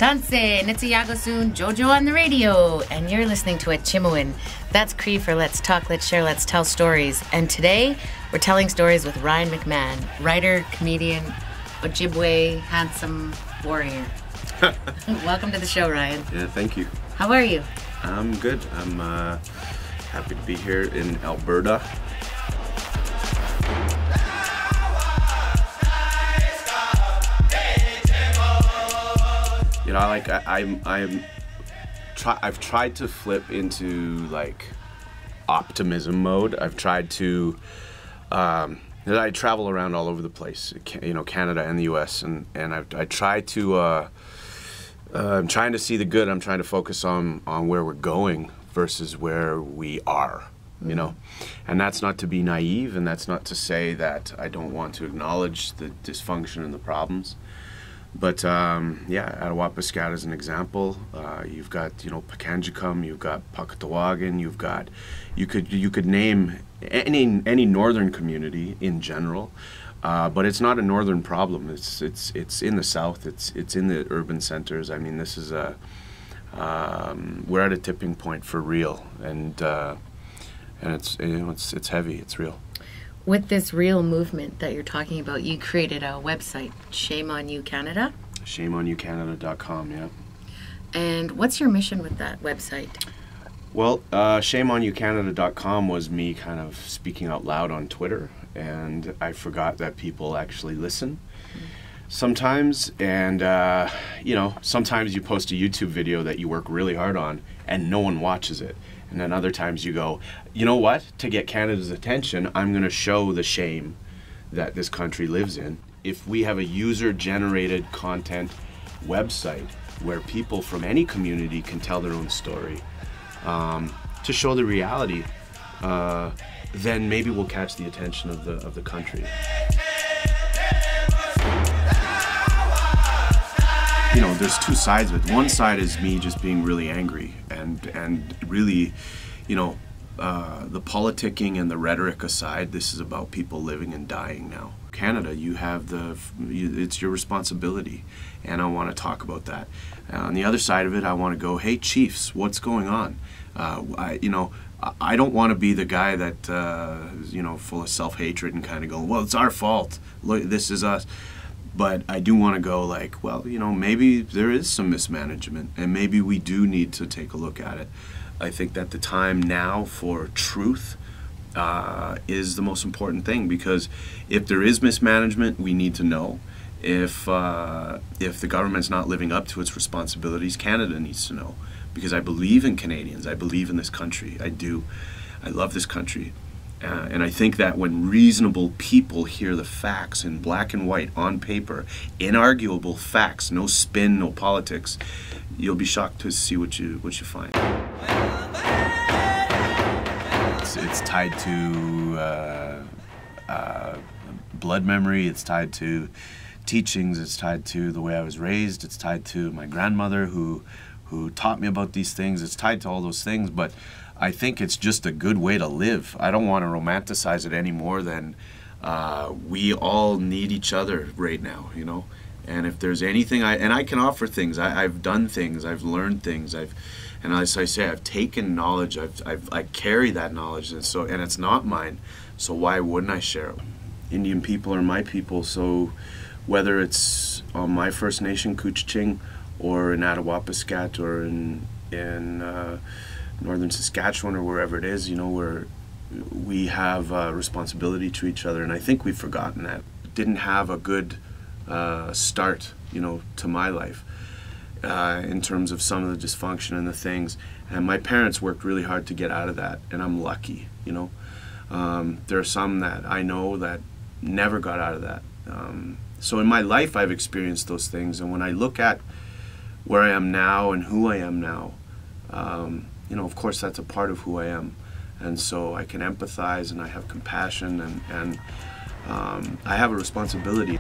Tanse, Nitsiyagasun, Jojo on the radio, and you're listening to Acimowin. That's Cree for Let's Talk, Let's Share, Let's Tell Stories. And today, we're telling stories with Ryan McMahon, writer, comedian, Ojibwe, handsome warrior. Welcome to the show, Ryan. Yeah, thank you. How are you? I'm good. I'm happy to be here in Alberta. You know, like I've tried to flip into like optimism mode. I've tried to. I travel around all over the place, you know, Canada and the U.S. and I try to. I'm trying to see the good. I'm trying to focus on where we're going versus where we are. You know, and that's not to be naive, and that's not to say that I don't want to acknowledge the dysfunction and the problems. But yeah, Attawapiskat is an example. You've got, you know, Pakanjikum, you've got Pakatawagan, you've got, you could name any northern community in general, but it's not a northern problem. It's in the south. It's in the urban centers. I mean, this is we're at a tipping point for real, and it's, you know, it's heavy. It's real. With this real movement that you're talking about, you created a website, Shame on You Canada? ShameOnYouCanada.com, yeah. And what's your mission with that website? Well, ShameOnYouCanada.com was me kind of speaking out loud on Twitter, and I forgot that people actually listen sometimes, and you know, sometimes you post a YouTube video that you work really hard on and no one watches it. And then other times you go, you know what? To get Canada's attention, I'm going to show the shame that this country lives in. If we have a user-generated content website where people from any community can tell their own story to show the reality, then maybe we'll catch the attention of the country. You know, there's two sides of it. One side is me just being really angry and really, you know, the politicking and the rhetoric aside, this is about people living and dying now. Canada, you have it's your responsibility, and I want to talk about that. On the other side of it, I want to go, hey, chiefs, what's going on? You know, I don't want to be the guy that, you know, full of self-hatred and kind of going, well, it's our fault. Look, this is us. But I do want to go like, well, you know, maybe there is some mismanagement and maybe we do need to take a look at it. I think that the time now for truth is the most important thing, because if there is mismanagement, we need to know. If the government's not living up to its responsibilities, Canada needs to know, because I believe in Canadians. I believe in this country. I do. I love this country. And I think that when reasonable people hear the facts in black and white on paper, inarguable facts, no spin, no politics, you'll be shocked to see what you find. It's tied to blood memory. It's tied to teachings. It's tied to the way I was raised. It's tied to my grandmother who taught me about these things. It's tied to all those things, but I think it's just a good way to live. I don't want to romanticize it any more than we all need each other right now, you know. And if there's anything, I can offer things. I've done things. I've learned things. And as I say, I've taken knowledge. I carry that knowledge, and it's not mine. So why wouldn't I share it? Indian people are my people. So whether it's on my First Nation Couchiching, or in Attawapiskat, or in northern Saskatchewan, or wherever it is, you know, we have a responsibility to each other, and I think we've forgotten that. Didn't have a good start, you know, to my life in terms of some of the dysfunction and the things, and my parents worked really hard to get out of that, and I'm lucky, you know. There are some that I know that never got out of that. So in my life I've experienced those things, and when I look at where I am now and who I am now, you know, of course that's a part of who I am, and so I can empathize and I have compassion, and I have a responsibility.